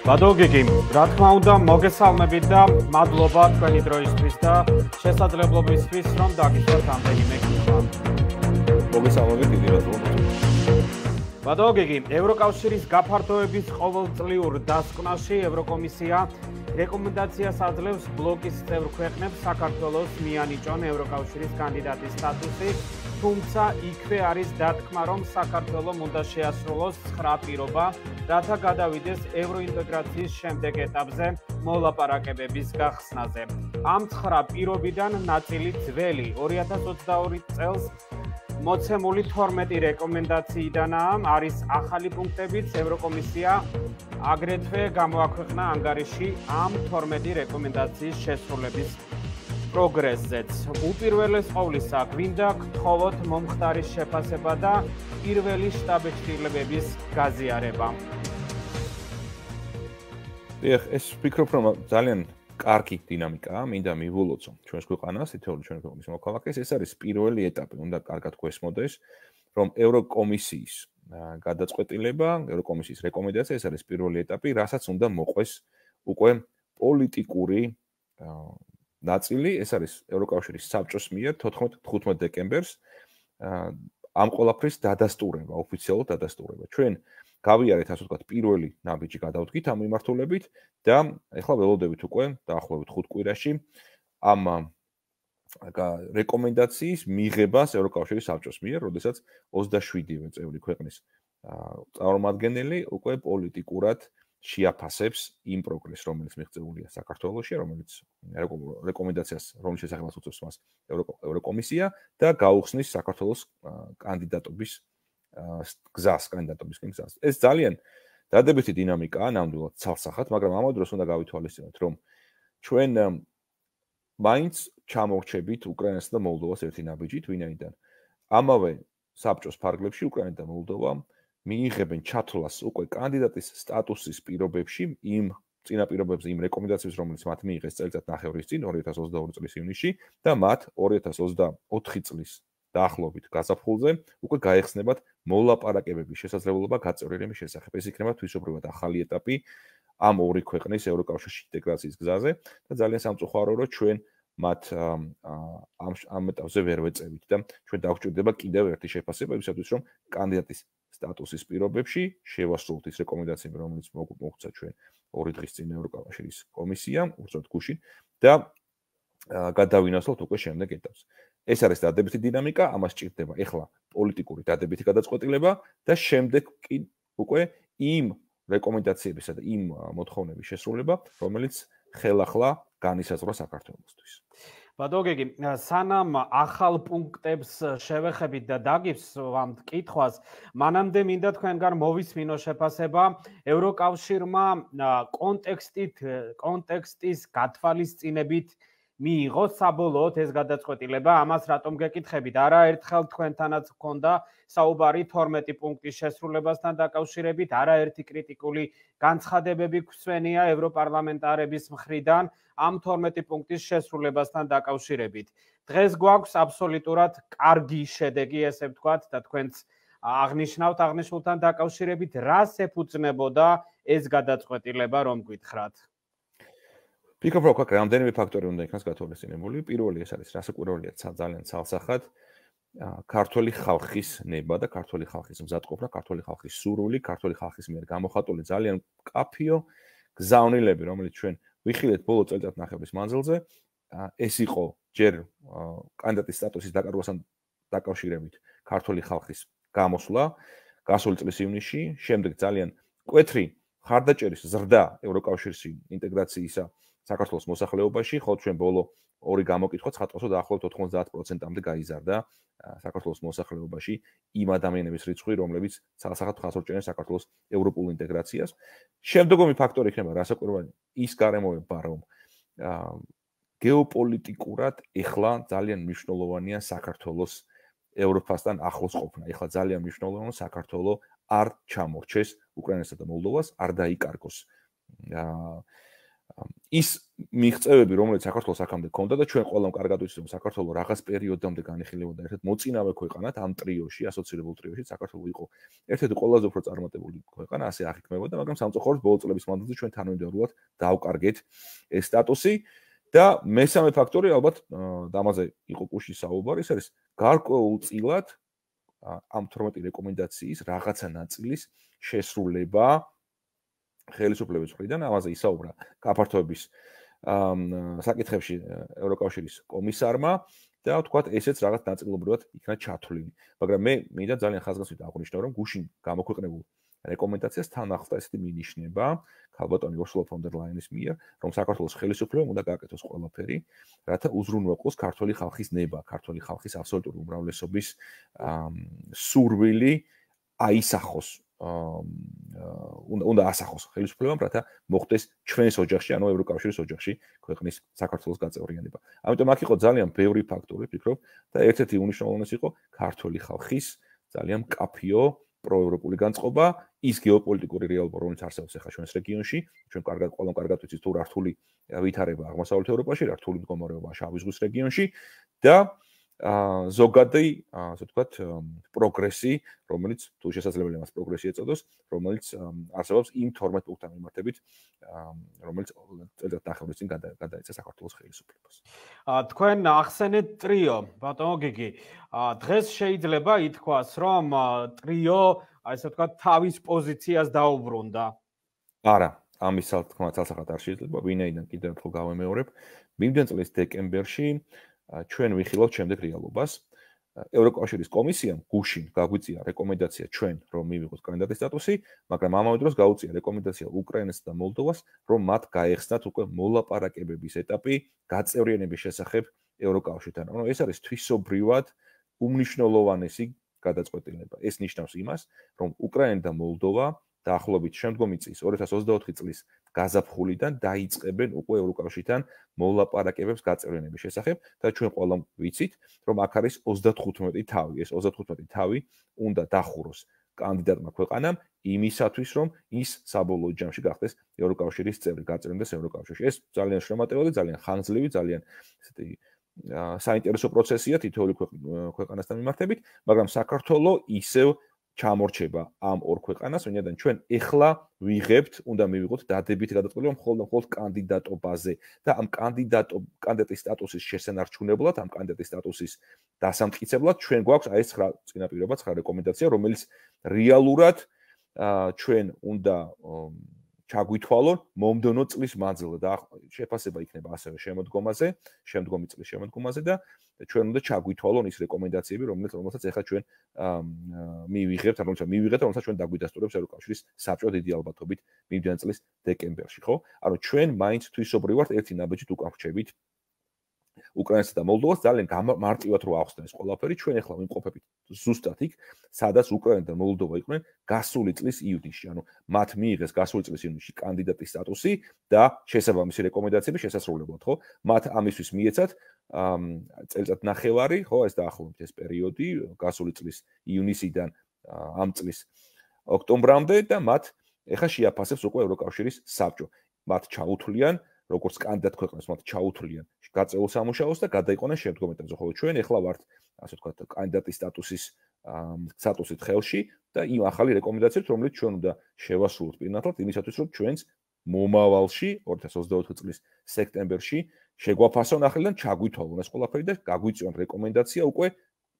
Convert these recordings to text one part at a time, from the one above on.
ბადოგიგი, რა თქმა უნდა, მოგესალმებით და მადლობა თქვენი დროისთვის და შესაძლებლობისთვის, რომ დაგიშვათ რამდენიმე კითხვა. მოგესალმებით, დიდი მადლობა. ბადოგიგი, ევროკავშირის გაფართოების ყოველწლიურ დასკვნაში ევროკომისია რეკომენდაციას აძლევს ბლოკის წევრ ქვეყნებს საქართველოს მიანიჭონ ევროკავშირის კანდიდატის სტატუსი, თუმცა იქვე არის დათქმა, რომ საქართველომ უნდა შეასრულოს 9 პირობა, რათა გადავიდეს ევროინტეგრაციის შემდეგ ეტაპზე მოლაპარაკებების გახსნაზე. ამ 9 პირობიდან ნაწილი ძველი 2022 წელს მოცემული 12 რეკომენდაციიდანაა, არის ახალი პუნქტებიც, ევროკომისია აგრეთვე გამოაქვეყნა ანგარიში ამ 12 რეკომენდაციის შესრულების პროგრესზეც. უპირველეს ყოვლისა, გვინდა გთხოვოთ მომხდარის შეფასება და პირველი შტაბ-ჩრდილებების გაზიარება. ეს ვფიქრობ, რომ ძალიან კარგი დინამიკაა, მინდა მივულოცო ჩვენს ქვეყანას, თითოეული ჩვენი ქვეყნის მოქალაქეს. ეს არის პირველი ეტაპი, უნდა კარგად გვესმოდეს, რომ ევროკომისიის გადაწყვეტილება, ევროკომისიის რეკომენდაცია, ეს არის პირველი ეტაპი, რასაც უნდა მოყვეს უკვე პოლიტიკური ნაწილი, ეს არის ევროკავშირის საბჭოს მიერ 15 დეკემბერს ამ ყველაფრის დადასტურება, ოფიციალურად დადასტურება. ჩვენ გავიარეთ, ასე ვთქვათ, პირველი ნაბიჯი გადავდგით ამ მიმართულებით და ეხლა ველოდებით უკვე დაახლოებით 5 კვირაში ამ რეკომენდაციის მიღებას ევროკავშირის საბჭოს მიერ, როდესაც 27-ვე წევრი ქვეყნის წარმომადგენელი უკვე პოლიტიკურად შეაფასებს იმ პროგრესს, რომელიც მიღწეულია საქართველოში, რომელიც რეკომენდაციას, რომლის შესახებაც უწევს მას ევროკომისია და გაუხსნის საქართველოს კანდიდატობის გზას. ეს ძალიან დადებითი დინამიკაა, ნამდვილად ცალსახად, მაგრამ ამავე დროს უნდა გავითვალისწინოთ, რომ ჩვენ მაინც ჩამორჩებით უკრაინას და მოლდოვას ერთი ნაბიჯით, ვინაიდან ამავე საბჭოს ფარგლებში უკრაინა და მოლდოვა მიიღებენ ჩათვლას უკვე კანდიდატის სტატუსის პირობებში, იმ წინაპირობებზე, იმ რეკომენდაციებს, რომელიც მათ მიიღეს წელიწად ნახევრის წინ, 2022 წლის ივნისში და მათ 2024 წლის დაახლოებით გაზაფხულზე უკვე გაეხსნებათ მოლაპარაკებების შესაძლებლობა გაწევრიანების შესახებ. ეს იქნება თვისობრივად ახალი ეტაპი ამ ორი ქვეყნის ევროკავშირში ინტეგრაციის გზაზე და ძალიან სამწუხაროა, რომ ჩვენ მათ ამ ეტაპზე ვერ ვეწევით და ჩვენ დაგვჭირდება კიდევ ერთი შეფასება იმისათვის, რომ კანდიდატის სტატუსის პირობებში შევასრულოთ ის რეკომენდაციები, რომელიც მოგცა ჩვენ 2 დღის წინ ევროკავშირის კომისიამ, უბრალოდ გუშინ და გადავინაცვლოთ უკვე შემდეგ ეტაპს. ეს არის დადებითი დინამიკა, ამას სჭირდება ეხლა პოლიტიკური დადებითი გადაწყვეტილება და შემდეგ კი უკვე იმ რეკომენდაციებისა და იმ მოთხოვნების შესრულება, რომელიც ხელახლა განისაზღვრა საქართველოსთვის. ბადოგიგი, სანამ ახალ პუნქტებს შევეხებით და დაგისვამთ კითხვას, მანამდე მინდა თქვენგან მოვისმინო შეფასება ევროკავშირმა კონტექსტის გათვალისწინებით მიიღო საბოლოოდ ეს გადაწყვეტილება, ამას რატომ გეკითხებით? არაერთხელ თქვენთანაც ჰქონდა საუბარი 12 პუნქტის შესრულებასთან დაკავშირებით, არაერთი კრიტიკული განცხადებები გვსვენია ევროპარლამენტარების მხრიდან ამ 12 პუნქტის შესრულებასთან დაკავშირებით. დღეს გვაქვს აბსოლუტურად კარგი შედეგი, ესე ვთქვათ, და თქვენც აღნიშნავთ აღნიშნულთან დაკავშირებით, რას ეფუძნებოდა ეს გადაწყვეტილება, რომ გითხრათ? ვფიქრობ, რომ აქ რამდენიმე ფაქტორი უნდა იქნას გათვალისწინებული. პირველი ეს არის, რასაკვირველია, ძალიან ცალსახად ქართველი ხალხის ნება და ქართველი ხალხის მზადყოფნა, ქართველი ხალხის სურვილი, ქართველი ხალხის მიერ გამოხატული ძალიან მკაფიო გზავნილები, რომელიც ჩვენ ვიხილეთ ბოლო წელიწადნახევრის მანძილზე, ეს იყო ჯერ კანდიდატის სტატუსის დაკარგვასთან დაკავშირებით ქართველი ხალხის გამოსვლა გასული წლის ივნისში, შემდეგ ძალიან მკვეთრი ხარდაჭერის ზრდა ევროკავშირის ინტეგრაციისა საქართველოს მოსახლეობაში, ხოლო ჩვენ ბოლო ორი გამოკითხვა ცხადყოსო დაახლოებით 90%-მდე გაიზარდა საქართველოს მოსახლეობაში იმ ადამიანების რიცხვი, რომლებიც ცალსახად ხაზს უჭერენ საქართველოს ევროპულ ინტეგრაციას. შემდგომი ფაქტორი იქნება რასაკვირველია ის გარემოება, რომ გეოპოლიტიკურად ეხლა ძალიან მნიშვნელოვანია საქართველოს ევროპასთან ახლოს ყოფნა. ეხლა ძალიან მნიშვნელოვანია საქართველოს არ ჩამორჩეს უკრაინასა და მოლდოვას, არ დაიკარგოს ის მიღწევები, რომელიც საქართველოს აქამდე ჰქონდა და ჩვენ ყველამ კარგად ვიცით, რომ საქართველოს რაღაც პერიოდამდე განიხილებოდა ერთ-ერთ მოწინავე ქვეყანად ამ ტრიოში, ასოცირებულ ტრიოში, საქართველოს იყო ერთ-ერთი ყველაზე უფრო წარმატებული ქვეყანა, ასე აღიქმებოდა, მაგრამ სამწუხაროდ ბოლო წლების მანძილზე ჩვენ თანმიმდევრულად დავკარგეთ ეს სტატუსი და მესამე ფაქტორი ალბათ ამაზე იყო კუშის საუბარი, ეს არის გარკვეულწილად ამ 12 რეკომენდაციის რაღაცა ნაწილის შესრულება ხელისუფლების მხრიდან, ამაზე ისაუბრა გაფართოების საკითხებში ევროკავშირის კომისარმა და ვთქვათ, ესეც რაღაც ნაწილობრივად იქნა ჩათვლილი. მაგრამ მე მინდა ძალიან ხაზგასმით აღვნიშნო, რომ გუშინ გამოქვეყნებულ რეკომენდაციას თან ახლდა ესეთი მინიშნება ქალბატონი Ursula von der Leyen-ის მიერ, რომ საქართველოს ხელისუფლებამ უნდა გააკეთოს ყველაფერი, რათა უზრუნველყოს ქართული ხალხის ნება, ქართული ხალხის აბსოლუტური უმრავლესობის სურვილი აისახოს უნდა ასახოს ხელისუფლებამ, რათა მოხდეს ჩვენს ოჯახში, ანუ ევროკავშირის ოჯახში ქვეყნის საქართველოს გაწევრიანება. ამიტომ აქ იყო ძალიან ბევრი ფაქტორი, ვფიქრობ, და ერთ-ერთი უნიშნულოვანესი იყო ქართული ხალხის ძალიან მკაფიო პროევროპული განწყობა, ის გეოპოლიტიკური რეალობა, რომელიც არსებობს ახლა ჩვენს რეგიონში, ჩვენ ყველამ კარგად ვიცით თუ რართული ვითარება აღმოსავლეთ ევროპაში, რართული მდგომარეობა შავი ზღვის რეგიონში და ზოგადი, ასე ვთქვათ, პროგრესი, რომელიც თუ შესაძლებელია მას პროგრესი ეწოდოს, რომელიც არსებობს იმ 12 პუნქტთან მიმართებით, რომელიც წელიწად ნახევრის წინ გადაეცა საქართველოს ხელისუფლებას. თქვენ ახსენეთ ტრიო, ბატონო გიგი. დღეს შეიძლება ითქვას, რომ ტრიო, ასე ვთქვათ, თავის პოზიციას დაუბრუნდა. არა, ამის თქმაც ასახად არ შეიძლება, ვინაიდან კიდევ ერთხელ გავემეორებ, მიმდევრ წლის დეკემბერში ჩვენ ვიხილავთ შემდეგ რეალობას. ევროკავშირის კომისიამ გუშინ გაგვიწია რეკომენდაცია ჩვენ, რომ მივიღოთ კანდიდატის სტატუსი, მაგრამ ამავე დროს გაუწია რეკომენდაცია უკრაინას და მოლდოვას, რომ მათ გაეხსნათ უკვე მოლაპარაკებების ეტაპი გაწევრიანების შესახებ ევროკავშირთან. ანუ ეს არის თვისობრივად უმნიშვნელოვანესი გადაწყვეტილება. ეს ნიშნავს იმას, რომ უკრაინა და მოლდოვა დაახლოებით შემდგომი წლის 2024 წლის გაზაფხულიდან დაიწყებენ უკვე ევროკავშირთან მოლაპარაკებებს გაწევრიანების შესახებ და ჩვენ ყველამ ვიცით, რომ აქ არის 35 თავი. ეს 35 თავი უნდა დახუროს კანდიდატმა ქვეყანამ იმისათვის, რომ ის საბოლოო ჯამში გახდეს ევროკავშირის წევრი, გაწევრიანდეს ევროკავშირში. ეს ძალიან შრომატევადი, ძალიან ხანგრძლივი, ძალიან ესეთი საინტერესო პროცესია თითოეული ქვეყანასთან მიმართებით, მაგრამ საქართველოს ისევ ჩამორჩება ამ ორ ქვეყანას, ვინაიდან ჩვენ ეხლა ვიღებთ, უნდა მივიღოთ დადებითი გადაწყვეტილება მხოლოდ კანდიდატობაზე და ამ კანდიდატის სტატუსის შესანარჩუნებლად, ამ კანდიდატის სტატუსის დასამტკიცებლად ჩვენ გვაქვს აი ეს 9 წინაპირობა, 9 რეკომენდაცია, რომელიც რეალურად ჩვენ უნდა ჩაგვითვალონ მომდევნო წლის მანძილზე და შეფასება იქნება ასევე შემოდგომაზე, შემდგომი წლის შემოდგომაზე და ჩვენ უნდა ჩაგვითვალონ ის რეკომენდაციები, რომელსაც ახლა ჩვენ მივიღებთ, რომელსაც ჩვენ დაგვიდასტურებს ევროკავშირის საბჭო დიდი ალბათობით მიმდინარე წლის დეკემბერში, ხო? ანუ ჩვენ მაინც თვისობრივად ერთი ნაბიჯით უკან ვრჩებით უკრაინასა და მოლდოვას ძალიან მარტივად რო ახსნა ეს ყველაფერი, ჩვენ ახლა ვიმყოფებით ზუსტად იქ, სადაც უკრაინა და მოლდოვა იყვნენ გასული წლის ივნისში, ანუ მათ მიიღეს გასული წლის ივნისში კანდიდატის სტატუსი და შესაბამისი რეკომენდაციები შესასრულებლად, ხო? მათ ამისთვის მიეცათ წელიწად ნახევარი, ხო, ეს დაახლოებით ეს პერიოდი გასული წლის ივნისიდან ამ წლის ოქტომბრამდე და მათ ეხლა შეაფასებს უკვე ევროკავშირის საბჭო. მათ ჩაუთვლიან როგორც კანდიდატ ქვეყნებს მათ ჩაუთვლიან გაწეულ სამუშაოს და გადაიყვანენ შემდგომ ეტაპზე, ხოლო ჩვენ ეხლა ვართ, ასე ვთქვათ, კანდიდატის სტატუსით ხელში და იმ ახალი რეკომენდაციებით, რომელიც ჩვენ უნდა შევასრულოთ პირნათლად იმისათვის, რომ ჩვენს მომავალში 2024 წლის სექტემბერში შეგვაფასონ ახალიდან ჩაგვითვალონ ეს ყველაფერი და გაგვიწვიონ რეკომენდაცია უკვე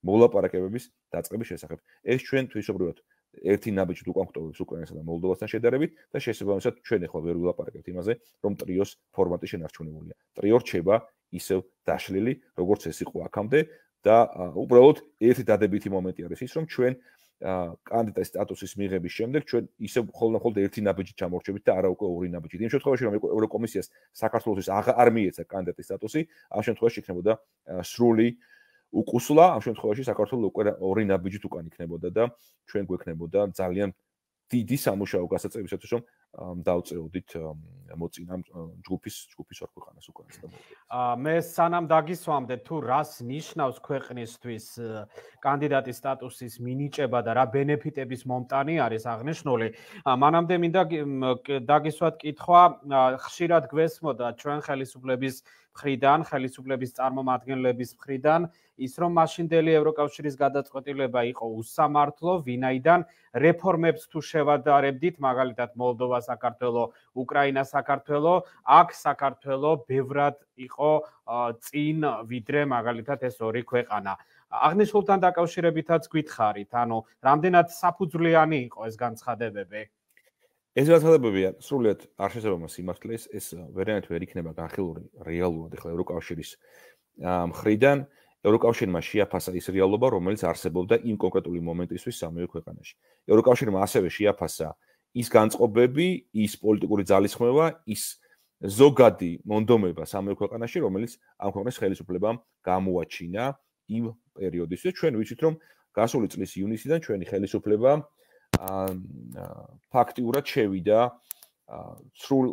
მოლაპარაკებების დაწყების შესახებ. ეს ჩვენ თვისობრივად ერთი ნაბიჯით უკან ვტოვებს უკრაინასა და მოლდოვასთან შედარებით და შესაბამისად ჩვენ ახლა ვერ ვილაპარაკებთ იმაზე, რომ ტრიოს ფორმატი შენარჩუნებულია. ტრიო რჩება ისევ დაშლილი, როგორც ეს იყო აქამდე და უბრალოდ ერთი დადებითი მომენტი არის ის, რომ ჩვენ კანდიდატის სტატუსის მიღების შემდეგ ჩვენ ისევ მხოლოდ ერთი ნაბიჯით ჩამორჩებით და არა უკვე ორი ნაბიჯით. იმ შემთხვევაში, რომ ევროკომისიას საქართველოსთვის არ მიეცა კანდიდატის სტატუსი, ამ შემთხვევაში იქნებოდა სრული უკუსლა, ამ შემთხვევაში საქართველოს უკვე ორი ნაბიჯით უკან იქნებოდა და ჩვენ გვექნებოდა ძალიან დიდი სამუშაო გასაწევისათვის, რომ დავწეოდით მოწინამ ჯგუფის ორ ქვეყანას უკრაინას და მოლდოვას. მე სანამ დაგისვამდე თუ რას ნიშნავს ქვეყნისთვის კანდიდატის სტატუსის მინიჭება და რა ბენეფიტების მომტანი არის აღნიშნული, მანამდე მინდა დაგისვათ კითხვა, ხშირად გვესმოდა ჩვენ ხელისუფლების მხრიდან, ხელისუფლების წარმომადგენლების მხრიდან ის რომ მაშინდელი ევროკავშირის გადაწყვეტილება იყო უსამართლო, ვინაიდან რეფორმებს თუ შევადარებდით, მაგალითად მოლდოვა, საქართველო, უკრაინა, საქართველო, აქ საქართველო ბევრად იყო წინ ვიდრე მაგალითად ეს ორი ქვეყანა. აღნიშნულთან დაკავშირებითაც გითხარით, ანუ რამდენად საფუძვლიანი იყო ეს განცხადებები? ეს განცხადებები სრულიად არ შესაძლოა სიმართლეს, ეს ვერანაირად ვერ იქნება განხილული რეალურად ახლა ევროკავშირის მხრიდან. ევროკავშირმა შეაფასა ის რეალობა, რომელიც არსებობდა იმ კონკრეტული მომენტისთვის სამივე ქვეყანაში. ევროკავშირმა ასევე შეაფასა ის განწყობები, ის პოლიტიკური ძალისხმევა, ის ზოგადი მონდომება სამივე ქვეყანაში, რომელიც ამ ქვეყნის ხელისუფლებამ გამოაჩინა იმ პერიოდისთვის. ჩვენ ვიცით, რომ გასული წლის ივნისიდან ჩვენი ხელისუფლება ფაქტიურად შევიდა სრულ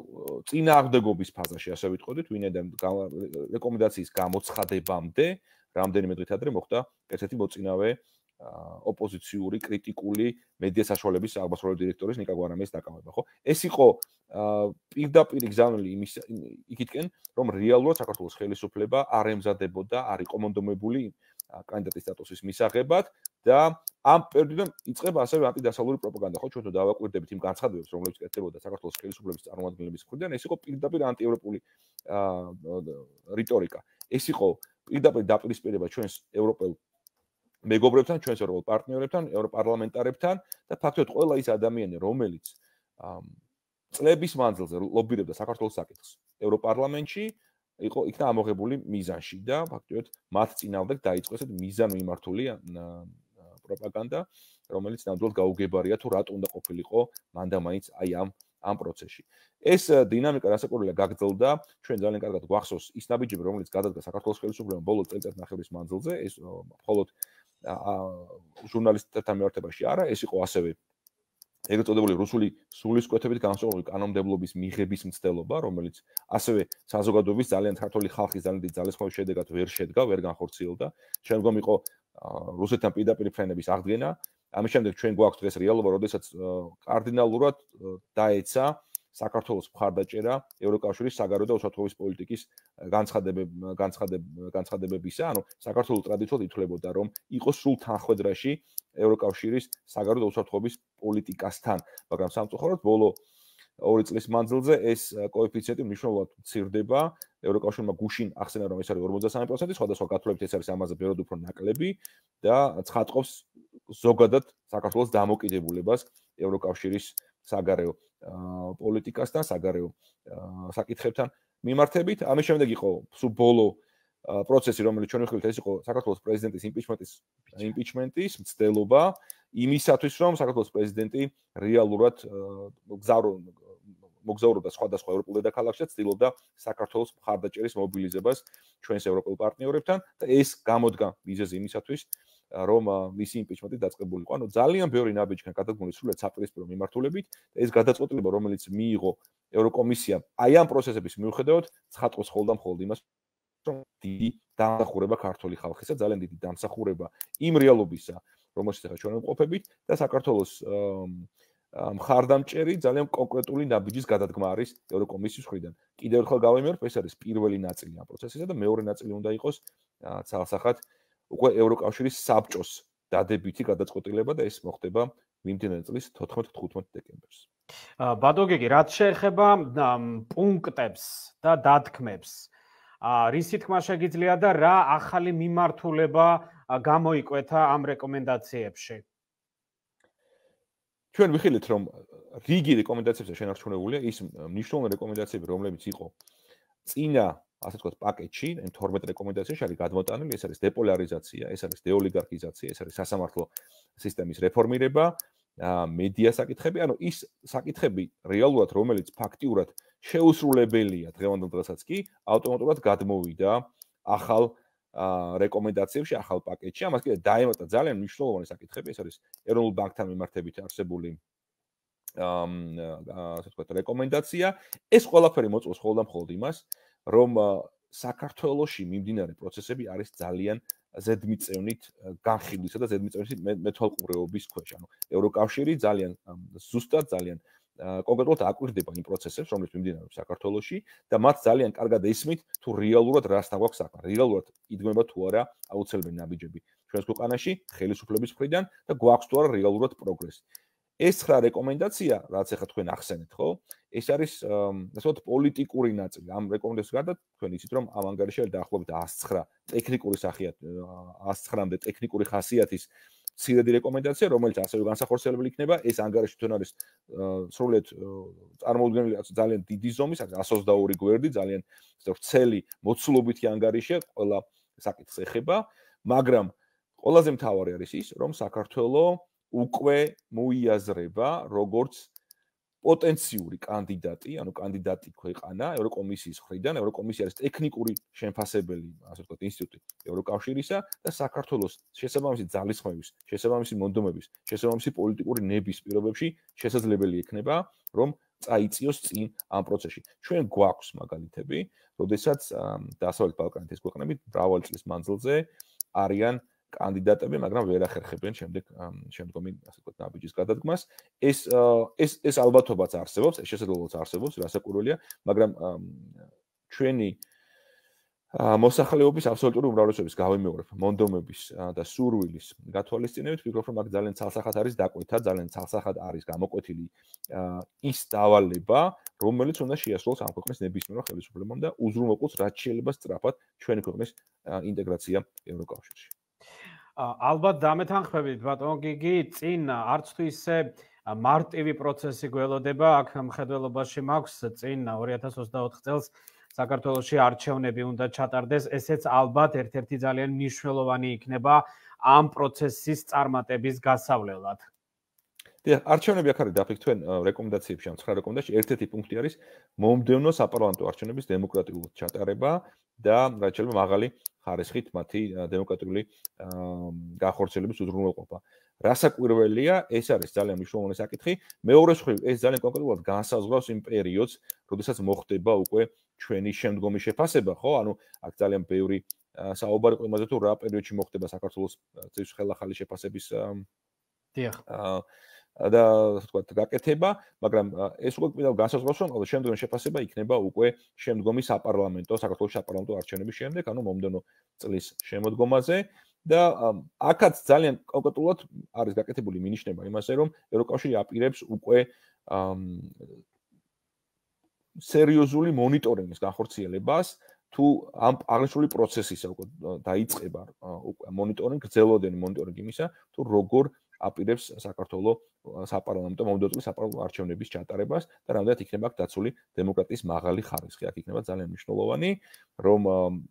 წინააღმდეგობის ფაზაში, ასე ვიტყოდით, ვინაიდან რეკომენდაციის გამოცხადებამდე რამდენიმე დღით ადრე მოხდა ერთ-ერთი მოწინავე ოპოზიციური კრიტიკული მედია საშუალებების აღმასრულებელი დირექტორის ნიკა გვარამის დაკავება, ხო? ეს იყო პირდაპირ გზავნილი იქითკენ, რომ რეალურად საქართველოს ხელისუფლება არ ემზადებოდა, არ იყო მონდომებული კანდიდატის სტატუსის მისაღებად და ამ პერიოდიდან იწყება ასევე ანტიდასავლური პროპაგანდა, ხო, ჩვენ თუ დავაკვირდებით იმ განცხადებებს, რომლებიც კეთდებოდა საქართველოს ხელისუფლების წარმომადგენლების მხრიდან, ეს იყო პირდაპირ ანტიევროპული რიტორიკა. ეს იყო პირდაპირ დაპირისპირება ჩვენს ევროპელ მეგობრებთან, ჩვენს ევროპელ პარტნიორებთან, ევროპარლამენტარებთან და ფაქტობრივად ყველა ის ადამიანი, რომელიც წლების მანძილზე ლობირებდა საქართველოს საკითხს ევროპარლამენტში, იქნა ამოღებული მიზანში და ფაქტობრივად მათ წინააღმდეგ დაიწყო ესეთ მიზანმიმართული პროპაგანდა, რომელიც ნამდვილად გაუგებარია თუ რატო უნდა ყოფილიყო მანდამაინც აი ამ პროცესში. ეს დინამიკა რასაკვირველია გაგრძელდა, ჩვენ ძალიან კარგად გვახსოვს ის ნაბიჯები, რომელიც გადადგა საქართველოს ხელისუფლებამ ბოლო წელიწადნახევრის მანძილზე, ეს მხოლოდ ჟურნალისტებთან მიმართებაში არა, ეს იყო ასევე ეგრეთ წოდებული რუსული სულისკვეთებით განსხვავებული კანონმდებლობის მიღების მცდელობა, რომელიც ასევე საზოგადოების ძალიან ქართული ხალხის ძალიან დიდი ძალისხმევის შედეგად ვერ შედგა, ვერ განხორციელდა. შემდგომ იყო რუსეთთან პირდაპირ ფრენების აღდგენა. ამის შემდეგ ჩვენ გვაქვს დღეს რეალობა, როდესაც კარდინალურად დაეცა საქართველოს მხარდაჭერა ევროკავშირის საგარეო და უსაფრთხოების პოლიტიკის განცხადებებისა, ანუ საქართველო ტრადიციულად ითვლებოდა, რომ იყოს სრულ თანხმედრაში ევროკავშირის საგარეო და უსაფრთხოების პოლიტიკასთან, მაგრამ სამწუხაროდ ბოლო 2 წლის მანძილზე ეს კოეფიციენტი მნიშვნელოვნად მცირდება. ევროკავშირმა გუშინ ახსენა, რომ ეს არის 53%, სხვადასხვა გათვლებებით ეს არის ამაზე ბევრად უფრო ნაკლები და ცხადყოფს ზოგადად საქართველოს დამოკიდებულებას ევროკავშირის საგარეო პოლიტიკასთან, საგარეო საკითხებთან მიმართებით. ამის შემდეგ იყო სულ ბოლო პროცესი, რომელიც ჩვენი ხილით ეს იყო საქართველოს პრეზიდენტის იმპიჩმენტის მცდელობა იმისათვის, რომ საქართველოს პრეზიდენტი რეალურად მოგზაურობდა სხვადასხვა ევროპულ დედაქალაქშიც, ცდილობდა საქართველოს მხარდაჭერის მობილიზებას ჩვენს ევროპელ პარტნიორებთან და ეს გამოდგა მიზეზი იმისათვის, რომ მისი იმპიჩმენტი დაწყებულიყო. ანუ ძალიან ბევრი ნაბიჯი გადადგმული სრულიად საპირისპირო მიმართულებით და ეს გადაწყვეტილება, რომელიც მიიღო ევროკომისიამ აი ამ პროცესების მიუხედავად, ცხადყოს მხოლოდ იმას, რომ დიდი დამსახურება ქართული ხალხისა, ძალიან დიდი დამსახურება იმ რეალობისა, რომელშიც ახლა ჩვენ ვიმყოფებით და საქართველოს მხარდამჭერი ძალიან კონკრეტული ნაბიჯის გადადგმა არის ევროკომისიის მხრიდან. კიდევ ერთხელ გავიმეორებ, ეს არის პირველი ნაწილი ამ პროცესისა და მეორე ნაწილი უნდა იყოს ცალსახად უკვე ევროკავშირის საბჭოს დადებითი გადაწყვეტილება და ეს მოხდება მიმდინარე წლის 14-15 დეკემბერს. ბატონო გიგი, რაც შეეხება პუნქტებს და დათქმებს, რისი თქმა შეგიძლია და რა ახალი მიმართულება გამოიკვეთა ამ რეკომენდაციებში? ჩვენ ვიხილეთ, რომ რიგი რეკომენდაციებია შენარჩუნებულია, ის მნიშვნელოვანი რეკომენდაციები, რომლებიც იყო წინა, ასე ვთქვათ, პაკეტში, 12 რეკომენდაციაში არის გადმოტანილი, ეს არის დეპოლარიზაცია, ეს არის დეოლიგარქიზაცია, ეს არის სასამართლო სისტემის რეფორმირება, მედია საკითხები, ანუ ის საკითხები რეალურად, რომელიც ფაქტიურად შეუსრულებელია დღევანდელ დღესაც კი, ავტომატურად გადმოვიდა ახალ რეკომენდაციებში, ახალ პაკეტში. ამას კიდე დაემატა ძალიან მნიშვნელოვანი საკითხები, ეს არის ეროვნულ ბანკთან მიმართებით არსებული ასე ვთქვათ, რეკომენდაცია. ეს ყველაფერი მოწმობს მხოლოდ და მხოლოდ იმას, რომ საქართველოში მიმდინარე პროცესები არის ძალიან ზედმიწევნით განხილვისა და ზედმიწევნით მეთვალყურეობის ქვეშ. ანუ ევროკავშირი ძალიან ზუსტად, ძალიან კონკრეტულად აკვირდება იმ პროცესებს, რომლებიც მიმდინარეობს საქართველოში და მათ ძალიან კარგად ესმით, თუ რეალურად რასთან გვაქვს საქმე. რეალურად იდგმება თუ არა აუცილებელი ნაბიჯები ჩვენს ქვეყანაში ხელისუფლების მხრიდან და გვაქვს თუ არა რეალურად პროგრესი. ეს 9 რეკომენდაცია, რაც ახლა თქვენ ახსენეთ, ხო? ეს არის ასე ვთქვათ პოლიტიკური ნაწილი. ამ რეკომენდაციების გარდა თქვენ იცით, რომ ამ ანგარიში არის დაახლოებით 109 ტექნიკური სახიათ 109-მდე ტექნიკური ხასიათის მცირედი რეკომენდაცია, რომელიც ასევე განსახორციელებელი იქნება. ეს ანგარიში თვითონ არის სრულიად წარმოუდგენელი, ძალიან დიდი ზომის, 122 გვერდი, ძალიან ვრცელი, მოცულობითი ანგარიშია, ყველა საკითხს ეხება, მაგრამ ყველაზე მთავარი არის ის, რომ საქართველოს უკვე მოიაზრება როგორც პოტენციური კანდიდატი, ანუ კანდიდატი ქვეყანა ევროკომისიის მხრიდან. ევროკომისია არის ტექნიკური შემფასებელი, ასე ვთქვათ, ინსტიტუტი ევროკავშირისა და საქართველოს შესაბამისი ძალისხმევის, შესაბამისი მონდომების, შესაბამისი პოლიტიკური ნების პირობებში შესაძლებელი იქნება, რომ წაიწიოს წინ ამ პროცესში. ჩვენ გვაქვს მაგალითები, როდესაც დასავლეთ ბალკანეთის ქვეყნები მრავალი წლის მანძილზე არიან კანდიდატები, მაგრამ ვერ ახერხებენ შემდგომი ასე ვთქვათ ნაბიჯის გადადგმას. ეს ალბათობაც არსებობს, ეს შესაძლებლობაც არსებობს, რასაკვირველია, მაგრამ ჩვენი მოსახლეობის აბსოლუტური უმრავლესობის გავიმეორებ, მონდომების და სურვილის გათვალისწინებით, ვფიქრობ, რომ აქ ძალიან ცალსახად არის დაკვეთა, ძალიან ცალსახად არის გამოკვეთილი ის დავალება, რომელიც უნდა შეასრულოს ამ ქვეყნის ნებისმიერ ხელისუფლებამ და უზრუნველყოს რაც შეიძლება სწრაფად ჩვენი ქვეყნის ინტეგრაცია ევროკავშირში. ალბათ დამეთანხმებით, ბატონო გიგი, წინ არც თუ ისე მარტივი პროცესი გველოდება, აქ მხედველობაში მაქვს წინ 2024 წელს საქართველოში არჩევნები უნდა ჩატარდეს, ესეც ალბათ ერთ-ერთი ძალიან მნიშვნელოვანი იქნება ამ პროცესის წარმატების გასავლელად. დიახ, არჩევნები აქ არის დაფიქრდნენ რეკომენდაციებში, ამ 9 რეკომენდაციაში ერთ-ერთი პუნქტი არის მომდევნო საპარლამენტო არჩევნების დემოკრატიულად ჩატარება და რაც შეიძლება მაღალი ხარისხით მათი დემოკრატიული განხორციელების უზრუნველყოფა. რასაკვირველია, ეს არის ძალიან მნიშვნელოვანი საკითხი. მეორე მხრივ, ეს ძალიან კონკრეტულად განსაზღვრავს იმ პერიოდს, როდესაც მოხდება უკვე ჩვენი შემდგომი შეფასება, ხო? ანუ აქ ძალიან ბევრი საუბარი ყო იმაზე, თუ რა პერიოდში მოხდება საქართველოს წლის ხელახალი შეფასების დიახ. და ასე ვთქვათ, გაკეთება, მაგრამ ეს უკვე კიდევ განსაზღვრავს, რომ შემდგომი შეფასება იქნება უკვე შემდგომი საპარლამენტო, საქართველოს საპარლამენტო არჩევნების შემდეგ, ანუ მომდევნო წლის შემოდგომაზე და აქაც ძალიან კონკრეტულად არის გაკეთებული მინიშნება იმაზე, რომ ევროკავშირი აპირებს უკვე სერიოზული მონიტორინგის განხორციელებას, თუ ამ აღნიშნული პროცესისა უკვე დაიწყება მონიტორინგი, გრძელვადენი მონიტორინგი იმისა, თუ როგორ აპირებს საქართველოს საპარლამენტო მომდევნო წლის საპარლამენტო არჩევნების ჩატარებას და რამდენად იქნება აქ დაცული დემოკრატიის მაღალი ხარისხი. აქ იქნება ძალიან მნიშვნელოვანი, რომ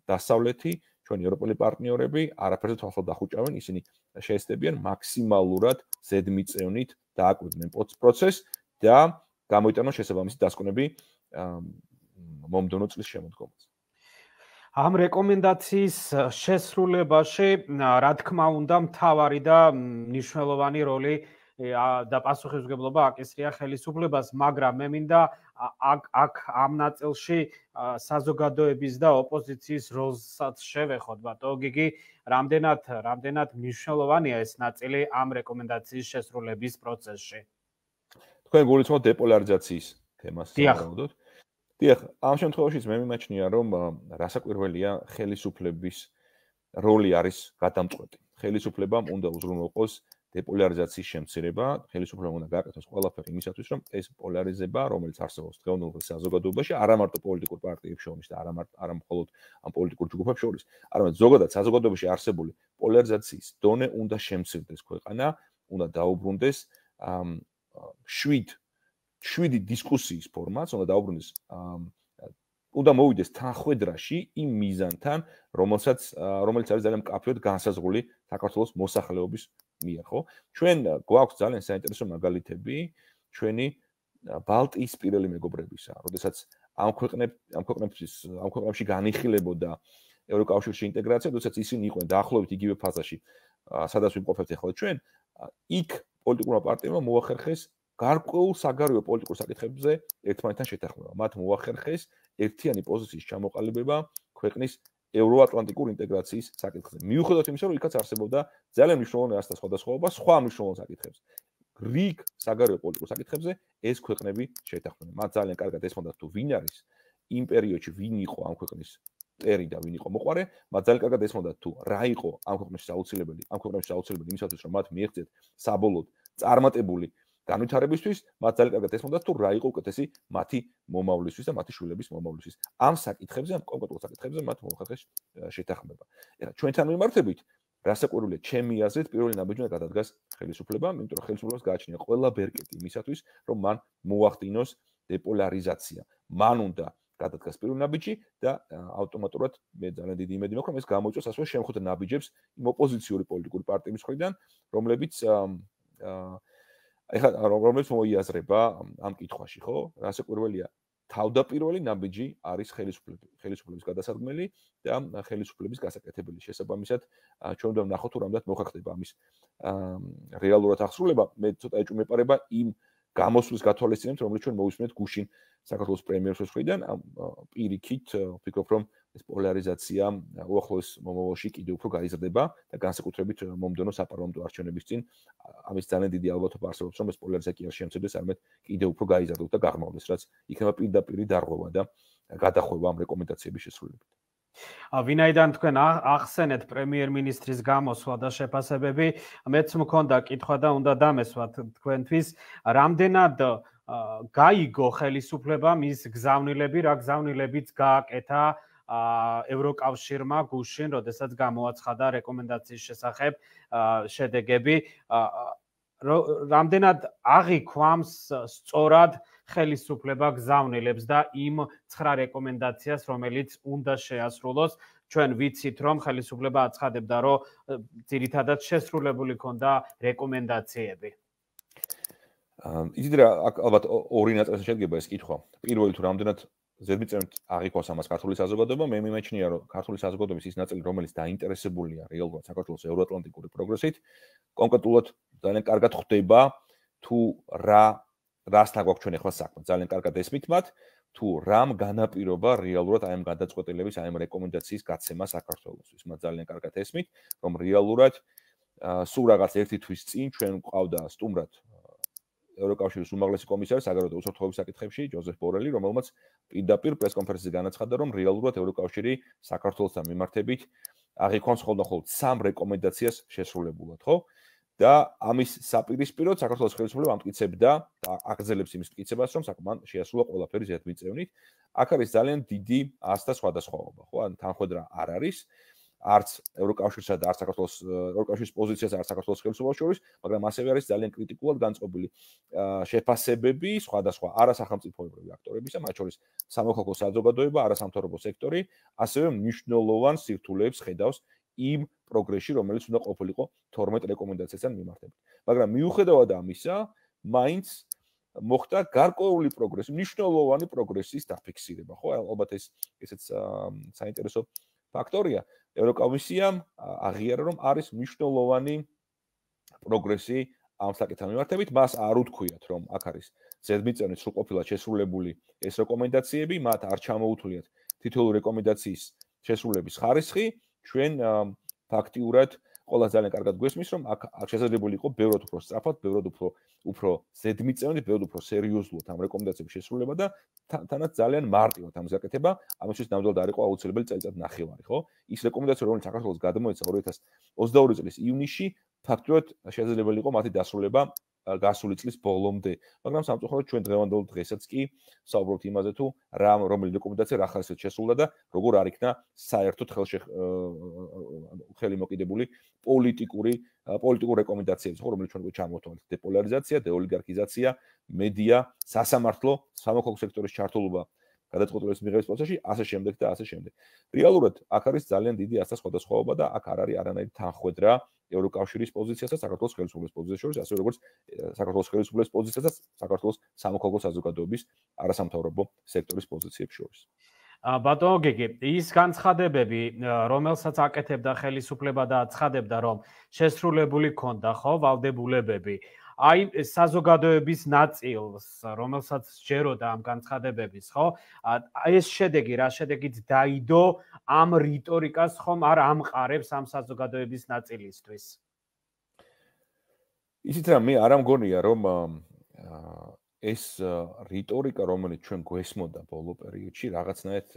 დასავლეთი ჩვენი ევროპელი პარტნიორები არაფერზე თვალს დახუჭავენ, ისინი შეესწებიან მაქსიმალურად ზედმიწევნით დააკვირდნენ პროცესს და გამოიტანონ შესაბამისი დასკვნები მომდევნო წლის შემოდგომაზე. ამ რეკომენდაციის შესრულებაში, რა თქმა უნდა, მთავარი და მნიშვნელოვანი როლი და პასუხისმგებლობა აკისრია ხელისუფლებას, მაგრამ მე მინდა აქ ამ ნაწილში საზოგადოების და ოპოზიციის როლსაც შევეხოთ, ბატონო გიგი, რამდენად მნიშვნელოვანია ეს ნაწილი ამ რეკომენდაციის შესრულების პროცესში. თქვენ გულისხმობთ დეპოლარიზაციის თემას სავარაუდოდ. დიახ, ამ შემთხვევაშიც მე მიმაჩნია, რომ რასაკვირველია ხელისუფლების როლი არის გადამწყვეტი. ხელისუფლებამ უნდა უზრუნველყოს დეპოლარიზაციის შემცირება, ხელისუფლებამ უნდა გააკეთოს ყველაფერი იმისათვის, რომ ეს პოლარიზება, რომელიც არსებობს დღევანდელ საზოგადოებაში, არა მარტო პოლიტიკურ პარტიებს შორის და არა მხოლოდ ამ პოლიტიკურ ჯგუფებს შორის, არამედ ზოგადად საზოგადოებაში არსებული პოლარიზაციის დონე უნდა შემცირდეს ქვეყანა, უნდა დაუბრუნდეს 7 დისკუსიის ფორმატს, უნდა დაუბრუნდეს უნდა მოვიდეს თანხwebdriverში იმ მიზანთან, რომელიც არის ძალიან მკაფიოდ განსაზღვრული საქართველოს მოსახლეობის მიერ, ხო? ჩვენ გვაქვს ძალიან საინტერესო მაგალითები ჩვენი ბალტიისპირელი მეგობრებისა, როდესაც ამ ქვეყნებში განიხილებოდა ევროკავშირში ინტეგრაცია, როდესაც ისინი იყვნენ დაახლოებით იგივე ფაზაში, სადაც ვიმყოფებთ ახლა ჩვენ, იქ პოლიტიკურმა პარტიებმა მოახერხეს გარკვეულ საგარეო პოლიტიკურ საკითხებზე ერთმანეთთან შეთანხმება. მათ მოახერხეს ერთიანი პოზიციის ჩამოყალიბება ქვეყნის ევროატლანტიკურ ინტეგრაციის საკითხზე. მიუხედავად იმისა, რომ იქაც არსებობდა ძალიან მნიშვნელოვანი ასთა სხვადასხვაობა სხვა მნიშვნელოვან საკითხებზე. რიგ საგარეო პოლიტიკურ საკითხებზე ეს ქვეყნები შეთანხმდნენ. მათ ძალიან კარგად ესმოდათ თუ ვინ არის იმ პერიოდში ვინ იყო ამ ქვეყნის პერი და ვინ იყო მოყვარე, მათ ძალიან კარგად ესმოდათ თუ რა იყო ამ ქვეყნებში საუცილებელი იმისათვის, რომ მათ მიეღწიათ საბოლოოდ წარმატებული განვითარებისთვის, მათ ძალიან კარგად ესმოდათ თუ რა იყო უკეთესი მათი მომავლისთვის და მათი შვილების მომავლისთვის. ამ საკითხებზე, ამ კონკრეტულ საკითხებზე მათ მოახერხეს შეთანხმება. ეხლა ჩვენთან მიმართებით რასაკვირველია, ჩემი აზრით, პირველი ნაბიჯი უნდა გადადგას ხელისუფლებამ, იმიტომ რომ ხელისუფლებას გააჩნია ყველა ბერკეტი იმისათვის, რომ მან მოახდინოს დეპოლარიზაცია. მან უნდა გადადგას პირველი ნაბიჯი და ავტომატურად მე ძალიან დიდი იმედი მაქვს, რომ ეს გამოიწვევს ასევე შემხოთ ნაბიჯებს იმ ოპოზიციური პოლიტიკური პარტიების მხრიდან, რომლებიც მოიაზრება ამ კითხვაში, ხო? რასაკვირველია, თავდაპირველი ნაბიჯი არის ხელისუფლების გადასადგმელი და ხელისუფლების გასაკეთებელი. შესაბამისად, ჩვენ უნდა ვნახოთ, თუ რამდენად მოხერხდება ამის რეალურად აღსრულება. მე ცოტა ეჭვმეპარება იმ გამოსვლის გათვალისწინებთ, რომელიც ჩვენ მოვისმენთ გუშინ საქართველოს პრემიერის მხრიდან, პირიქით ვფიქრობ, რომ ეს პოლარიზაცია უახლოეს მომავალში კიდევ უფრო გაიზრდება და განსაკუთრებით მომდევნო საპარლამენტო არჩევნების წინ ამის ძალიან დიდი ალბათობა არსებობს, რომ ეს პოლარიზაცია კი არ შემცირდეს, არამედ კიდევ უფრო გაიზარდოს და გაღრმავდეს, რაც იქნება პირდაპირი დარღვევა და გადახვევა ამ რეკომენდაციების შესრულებით. ვინაიდან თქვენ ახსენეთ პრემიერ-მინისტრის გამოსვლა და შეფასებები, მეც მქონდა კითხვა და უნდა დამესვათ თქვენთვის, რამდენად გაიგო ხელისუფლებამ ის გზავნილები, რა გზავნილებიც გააკეთა ევროკავშირმა გუშინ, როდესაც გამოაცხადა რეკომენდაციის შესახებ შედეგები, რამდენად აღიქვამს სწორად ხელისუფლება გზავნილებს და იმ 9 რეკომენდაციას, რომელიც უნდა შეასრულოს. ჩვენ ვიცით, რომ ხელისუფლება აცხადებდა, რომ ძირითადად შესრულებული ქონდა რეკომენდაციები. იცით რა, ალბათ ორი ნაწილად შედგება ეს კითხვა. პირველი თუ რამდენად ზედმიწევნით აღიქვას ამას ქართული საზოგადოება, მე მიმაჩნია, რომ ქართული საზოგადოების ის ნაწილი, რომელიც დაინტერესებულია რეალურად საქართველოს ევროატლანტიკური პროგრესით, კონკრეტულად ძალიან კარგად ხვდება თუ რასთან გვაქვს ჩვენ ახლა საქმე. ძალიან კარგად ესმით მათ, თუ რამ განაპირობა რეალურად აი ამ გადაწყვეტილების, აი ამ რეკომენდაციის გაცემა საქართველოსთვის. მათ ძალიან კარგად ესმით, რომ რეალურად სულ რაღაც ერთი თვის წინ ჩვენ ყავდა სტუმრად ევროკავშირის უმაღლესი კომისარი საგარეო ურთიერთობების საკითხებში ჯოზეფ ბორელი, რომელმაც პირდაპირ პრესკონფერენციაში განაცხადა, რომ რეალურად ევროკავშირი საქართველოსთან მიმართებით აღიქვამს მხოლოდ 3 რეკომენდაციას შესრულებულად, ხო? და ამის საპირისპიროდ საქართველოს ხელისუფლება ამტკიცებდა და აგრძელებს იმის მტკიცებას, რომ საკმაოდ შეასრულა ყველაფერი ზედმიწევნით. აქ არის ძალიან დიდი ასთა სხვადასხვაობა, ხო? ან თანხმედრა არ არის. არც ევროკავშირსა და არც საქართველოს ევროკავშირის პოზიციას არც საქართველოს ხელისუფლებას შორის, მაგრამ ასევე არის ძალიან კრიტიკულად განწყობილი შეფასებები სხვადასხვა არასახელმწიფოებრივი აქტორებისა, მათ შორის სამოქალაქო საზოგადოება, არასამთავრობო სექტორი, ასევე მნიშვნელოვან სირთულეებს ხედავს იმ პროგრესში, რომელიც უნდა ყოფილიყო 12 რეკომენდაციასთან მიმართებით. მაგრამ მიუხედავად ამისა, მაინც მოხდა გარკვეული პროგრესი, მნიშვნელოვანი პროგრესის დაფიქსირება, ხო? ალბათ ესეც საინტერესო ფაქტორია. ევროკომისიამ აღიარა, რომ არის მნიშვნელოვანი პროგრესი ამ საკითხთან მიმართებით, მას არ უთქვიათ, რომ აქ არის ზედმიწევნით სრულყოფილად შესრულებული ეს რეკომენდაციები, მათ არ ჩამოუთვლიათ თითოეული რეკომენდაციის შესრულების ხარისხი, ჩვენ ფაქტიურად ყველა ძალიან კარგად გვესმის, რომ აქ შესაძლებელი იყო ბევრად უფრო სწრაფად, ბევრად უფრო ზედმიწევნით, ბევრად უფრო სერიოზულად ამ რეკომენდაციების შესრულება და თანაც ძალიან მარტივად ამ ზაკეთება, ამისთვის ნამდვილად არ იყო აუცილებელი წელიწად ნახევარი, ხო? ის რეკომენდაცია, რომელიც საქართველოს გადმოეცა 2022 წლის ივნისში, ფაქტობრივად შესაძლებელი იყო მათი დასრულება გასული წლის ბოლომდე, მაგრამ სამწუხაროდ ჩვენ დღევანდელ დღესაც კი საუბრობთ იმაზე, თუ რომელი რეკომენდაცია რა ხარისხით შესრულდა და როგორ არ იქნა საერთოდ ხელი მოკიდებული პოლიტიკური რეკომენდაციები, ხო, რომელიც ჩვენ ჩამოვთვალეთ: დეპოლარიზაცია, დეოლიგარქიზაცია, მედია, სასამართლო, სამოქალაქო სექტორის ჩართულობა გადაწყვეტილების მიღების პროცესში, ასე შემდეგ და ასე შემდეგ. რეალურად აქ არის ძალიან დიდი ასთა სხვადასხვაობა და აქ არ არის არანაირი თანხმედრა ევროკავშირის პოზიციასა და საქართველოს ხელისუფლების პოზიციას შორის, ასე როგორც საქართველოს ხელისუფლების პოზიციასა და საქართველოს სამოქალაქო საზოგადოების არასამთავრობო სექტორის პოზიციებს შორის. ბატონო გიგი, ის განცხადებები, რომელსაც აკეთებდა ხელისუფლება და აცხადებდა, რომ შესრულებული ქონდა, ხო, ვალდებულებები, აი საზოგადოების ნაწილს, რომელსაც ჯეროდა ამ განცხადებების, ხო? ეს შედეგი, რა შედეგით დაიდო ამ რიტორიკას ხომ არ ამყარებს ამ საზოგადოების ნაწილისთვის? ისიც რა მე არ ამგონია რომ ეს რიტორიკა რომელიც ჩვენ გვესმოდა ბოლო პერიოდში რაღაცნაირად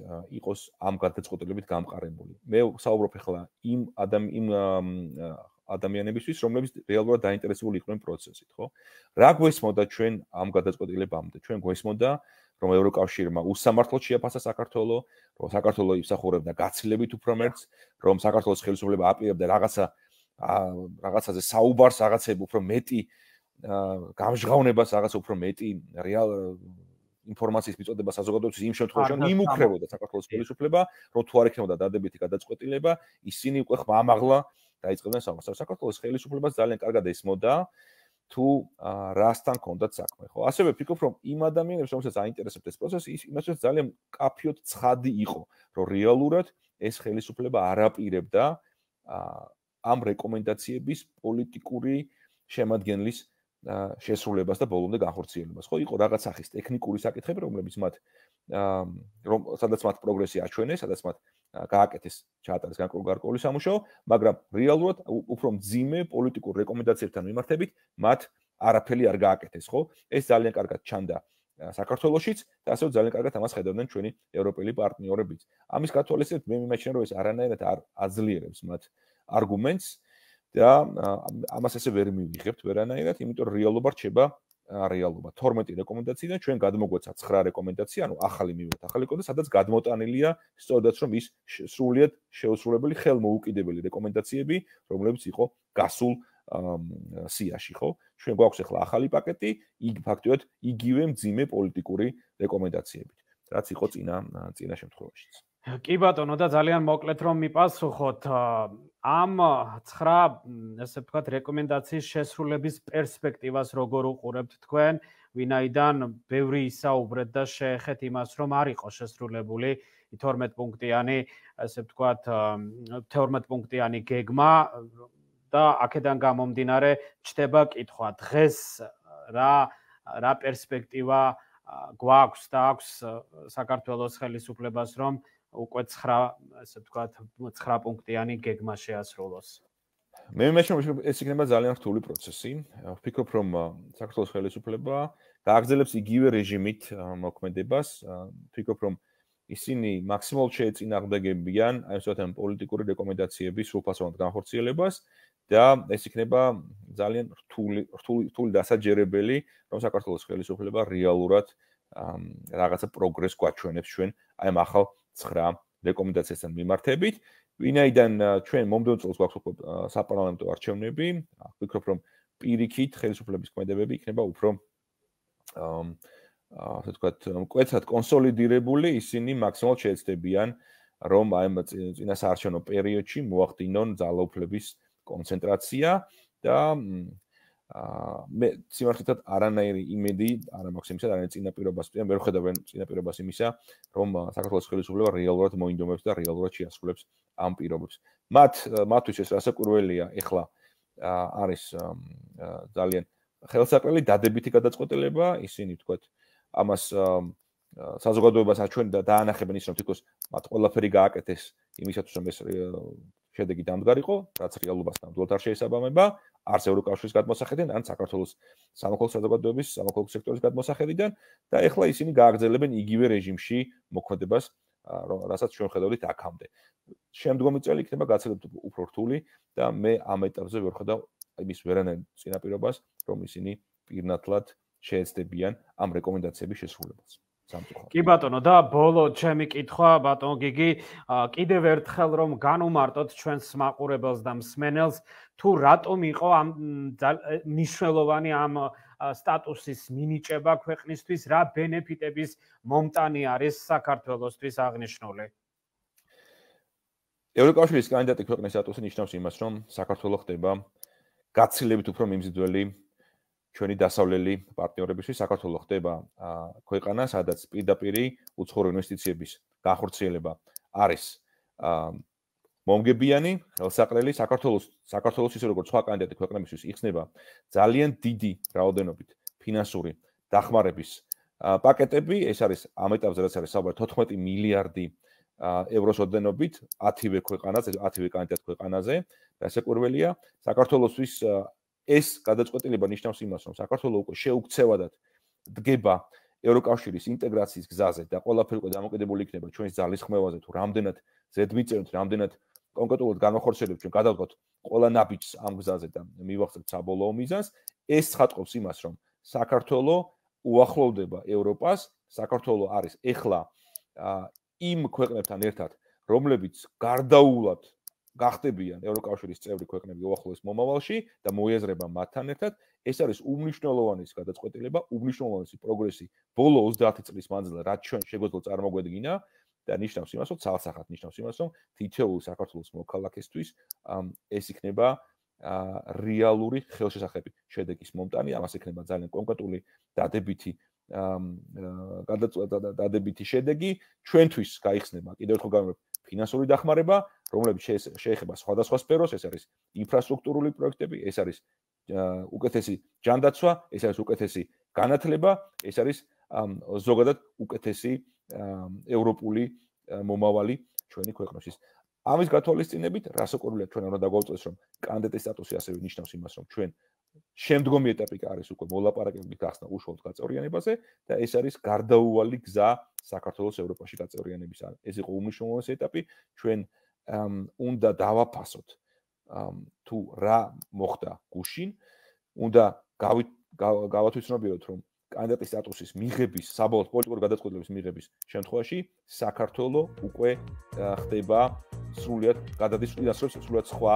იყოს ამ გადაწყვეტილებით გამყარებული. მე საუბრობ ახლა იმ ადამიანებისთვის, რომლებიც რეალურად დაინტერესებული იყვნენ პროცესით, ხო? რა გვესმოდა ჩვენ ამ გადაწყვეტილებამდე? ჩვენ გვესმოდა, რომ ევროკავშირმა უსამართლოდ შეაფასა საქართველო, რომ საქართველო იმსახურებდა გაცილებით უფრო მერც, რომ საქართველოს ხელისუფლება აპირებდა რაღაცაზე საუბარს, რაღაცები უფრო მეტი გამჟღავნებას, რაღაც უფრო მეტი ინფორმაციის მიწოდება საზოგადოებისთვის იმ შემთხვევაში, რომ იმუქრებოდა საქართველოს ხელისუფლება, რომ თუ არ ექნებოდა დადებითი გადაწყვეტილება, ისინი უკვე ხმამაღლა დაიწყებდნენ საუბარს. საქართველოს ხელისუფლებას ძალიან კარგად ესმოდა თუ რასთან ჰქონდათ საქმე, ხო? ასევე ვფიქრობ, რომ იმ ადამიანებს, რომელსაც აინტერესებთ ეს პროცესი, იმასაც ძალიან კაფიოდ ცხადი იყო, რომ რეალურად ეს ხელისუფლება არ აპირებდა ამ რეკომენდაციების პოლიტიკური შემადგენლის შესრულებას და ბოლომდე განხორციელებას. ხო, იყო რაღაც სახის ტექნიკური საკითხები, რომლებიც მათ სადაც მათ პროგრესი აჩვენეს, სადაც მათ გააკეთეს ჩაატარეს გარკვეული სამუშაო, მაგრამ რეალურად უფრო მძიმე პოლიტიკურ რეკომენდაციებთან მიმართებით მათ არაფერი არ გააკეთეს, ხო? ეს ძალიან კარგად ჩანდა საქართველოშიც და ასევე ძალიან კარგად ამას ხედავდნენ ჩვენი ევროპელი პარტნიორებიც. ამის გათვალისწინებით მე მიმაჩნია, რომ ეს არანაირად არ აძლიერებს მათ არგუმენტს და ამას ესე ვერ მივიღებთ ვერანაირად, იმიტომ რომ რეალობა რჩება რეალობა. 12 რეკომენდაციიდან ჩვენ გადმოგვეცა 9 რეკომენდაცია, ანუ ახალი მივიღეთ ახალი კოდი, სადაც გადმოტანილია სწორედაც რომ ის სრულიად შეუსრულებელი ხელმოუკიდებელი რეკომენდაციები, რომლებიც იყო გასულ სიაში, ხო? ჩვენ გვაქვს ახლა ახალი პაკეტი, იქ ფაქტობრივად იგივე მძიმე პოლიტიკური რეკომენდაციებით, რაც იყო წინა შემთხვევაშიც. კი ბატონო და ძალიან მოკლედ რომ მიპასუხოთ ამ 9 ესე ვთქვათ რეკომენდაციის შესრულების პერსპექტივას როგორ უყურებთ თქვენ, ვინაიდან ბევრი ისაუბრეთ და შეეხეთ იმას, რომ არ იყო შესრულებული 12 პუნქტიანი, ესე ვთქვათ 12 პუნქტიანი გეგმა და აქედან გამომდინარე ჩდება კითხვა, დღეს რა პერსპექტივა გვაქვს და აქვს საქართველოს ხელისუფლებას, რომ უკვე 9 ესე ვთქვათ 9 პუნქტიანი გეგმა შეასრულოს. მე მაშინ ეს იქნება ძალიან რთული პროცესი. ვფიქრობ, რომ საქართველოს ხელისუფლება გააგრძელებს იგივე რეჟიმით მოქმედებას. ვფიქრობ, რომ ისინი მაქსიმალურად შეეწინააღმდეგებიან აი ესეთი პოლიტიკური რეკომენდაციების სრულფასოვან განხორციელებას და ეს იქნება ძალიან რთული დასაჯერებელი, რომ საქართველოს ხელისუფლება რეალურად რაღაცა პროგრესს გვაჩვენებს ჩვენ აი ამ ახალ 9 რეკომენდაციასთან მიმართებით. ვინაიდან ჩვენ მომდევნო წელს გვაქვს უკვე საპარლამენტო არჩევნები, ვფიქრობ, რომ პირიქით ხელისუფლების ქმედებები იქნება უფრო ასე ვთქვათ, მკვეთრად კონსოლიდირებული, ისინი მაქსიმალურად შეეცდებიან, რომ აი ამ წინასაარჩევნო პერიოდში მოახდინონ ძალაუფლების კონცენტრაცია და მე სიმართლედ არანაირი იმედი არ მაქვს იმისა, არანაირი წინაპირობას მე ვერ ხედავ წინაპირობას იმისა, რომ საქართველოს ხელისუფლება რეალურად მოინდომებს და რეალურად შეასრულებს ამ პირობებს. მათთვის ეს რასაკვირველია, ეხლა არის ძალიან ხელსაყრელი დადებითი გადაწყვეტილება, ისინი თქვათ ამას საზოგადოებას აჩვენებენ და დაანახებენ ის, რომ თითქოს მათ ყველაფერი გააკეთეს იმისათვის, რომ ეს შედეგი დამდგარიყო, რაც რეალობას ნამდვილად არ შეესაბამება, არც ევროკავშირის გადმოსახედიდან, ან საქართველოს სამოქალაქო საზოგადოების, სამოქალაქო სექტორის გადმოსახედიდან და ეხლა ისინი გააგრძელებენ იგივე რეჟიმში მოქმედებას, რასაც ჩვენ ხედავთ აქამდე. შემდგომი წელი იქნება გაცილებით უფრო რთული და მე ამ ეტაპზე ვერ ხედავ იმის ვერანაირ წინაპირობას, რომ ისინი პირნათლად შეეცდებიან ამ რეკომენდაციების შესრულებას. კი ბატონო და ბოლო ჩემი კითხვა ბატონო გიგი, კიდევ ერთხელ რომ განუმარტოთ ჩვენს მაყურებელს და მსმენელს, თუ რატომ იყო ამ მნიშვნელოვანი ამ სტატუსის მინიჭება ქვეყნისთვის, რა ბენეფიტების მომტანი არის საქართველოსთვის აღნიშნული? ევროკავშირის კანდიდატი ქვეყნის სტატუსი ნიშნავს იმას, რომ საქართველო ხდება გაცილებით უფრო მიმზიდველი ჩვენი დასავლელი პარტნიორებისთვის. საქართველო ხდება ქვეყანა, სადაც პირდაპირი უცხოური ინვესტიციების განხორციელება არის მომგებიანი ხელსაყრელი საქართველოს ისე როგორც სხვა კანდიდატი ქვეყნებისთვის იხსნება ძალიან დიდი რაოდენობით ფინანსური დახმარების პაკეტები, ეს არის ამ ეტაპზე რაც არის საუბარი 14 მილიარდი ევროს ოდენობით 10-ვე ქვეყანაზე, 10-ვე კანდიდატ ქვეყანაზე და საკვირველია საქართველოსთვის ეს გადაწყვეტილება ნიშნავს იმას, რომ საქართველოს უკვე შეუქცევადად დგება ევროკავშირის ინტეგრაციის გზაზე და ყველაფერი უკვე დამოკიდებული იქნება ჩვენს ძალისხმევაზე თუ რამდენად ზედმიწევნით, რამდენად კონკრეტულად განახორციელებთ ჩვენ გადავდგოთ ყველა ნაბიჯს ამ გზაზე და მივახცევთ საბოლოო მიზანს, ეს ცხადყოფს იმას, რომ საქართველოს უახლოვდება ევროპას, საქართველოს არის ეხლა იმ ქვეყნებთან ერთად, რომლებიც გარდაუვლად გახდებიან ევროკავშირის წევრი ქვეყნები უახლოეს მომავალში და მოიაზრება მათთან ერთად, ეს არის უმნიშვნელოვანესი გადაწყვეტილება, უმნიშვნელოვანესი პროგრესი ბოლო 30 წლის მანძილზე, რაც ჩვენ შეგვეძლო წარმოგვედგინა და ნიშნავს იმას, რომ ცალსახად ნიშნავს იმას, რომ თითოეული საქართველოს მოქალაქესთვის ეს იქნება რეალური ხელშესახები შედეგის მომტანი, ამას იქნება ძალიან კონკრეტული დადებითი შედეგი, ჩვენთვის გაიხსნება კიდევ ერთხელ გამარჯვება ფინანსური დახმარება, რომლებიც შეეხება სხვადასხვა სფეროს, ეს არის ინფრასტრუქტურული პროექტები, ეს არის უკეთესი ჯანდაცვა, ეს არის უკეთესი განათლება, ეს არის ზოგადად უკეთესი ევროპული მომავალი ჩვენი ქვეყნისთვის. ამის გათვალისწინებით, რასაკვირველია ჩვენ უნდა დაგვაწესოს, რომ კანდიდატის სტატუსი ასევე ნიშნავს იმას, რომ ჩვენ შემდგომი ეტაპი არის უკვე მოლაპარაკებებით გახსნა უშუალოდ გაწევრიანებაზე და ეს არის გარდაუვალი გზა საქართველოს ევროპაში გაწევრიანების. ეს იყო უმნიშვნელოვანესი ეტაპი, ჩვენ უნდა დავაფასოთ თუ რა მოხდა გუშინ, უნდა გავათვითცნობიეროთ, რომ კანდიდატის სტატუსის მიღების, საბოლოო პოლიტიკური გადაწყვეტილების მიღების შემთხვევაში საქართველოს უკვე ხდება სრულიად გადადის სრულიად სხვა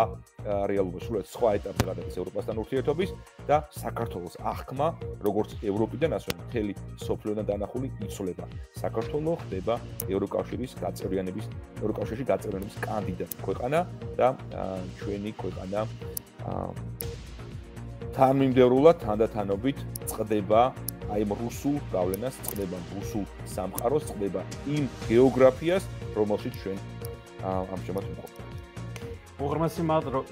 რეალობა, სრულიად სხვა ეტაპზე გადადის ევროპასთან ურთიერთობის და საქართველოს აღქმა, როგორც ევროპიდან, ასე მთელი სოფლიოდან დანახული იცვლება. საქართველოს ხდება ევროკავშირში გაწევრიანების კანდიდატი ქვეყანა და ჩვენი ქვეყანა თანმიმდევრულად, თანდათანობით წყდება აი ამ რუსულ გავლენას, წყდება რუსულ სამყაროს, წყდება იმ გეოგრაფიას, რომელშიც ჩვენ ამჟამად ვიყავით. უღრმესი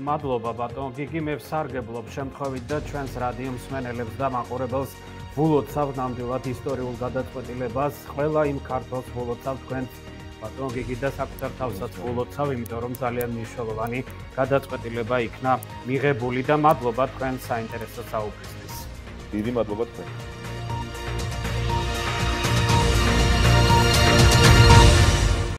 მადლობა ბატონ გიგი, მე ვსარგებლობ შემთხვევით და ჩვენს რადიო მსმენელებს და მაყურებელს ვულოცავ ნამდვილად ისტორიულ გადაწყვეტილებას, ყველა იმ ქართველს ვულოცავ თქვენს ბატონ გიგი და საკუთარ თავსაც ვულოცავ, იმიტომ რომ ძალიან მნიშვნელოვანი გადაწყვეტილება იქნა მიღებული და მადლობა თქვენ საინტერესო საუბრისთვის. დიდი მადლობა თქვენ.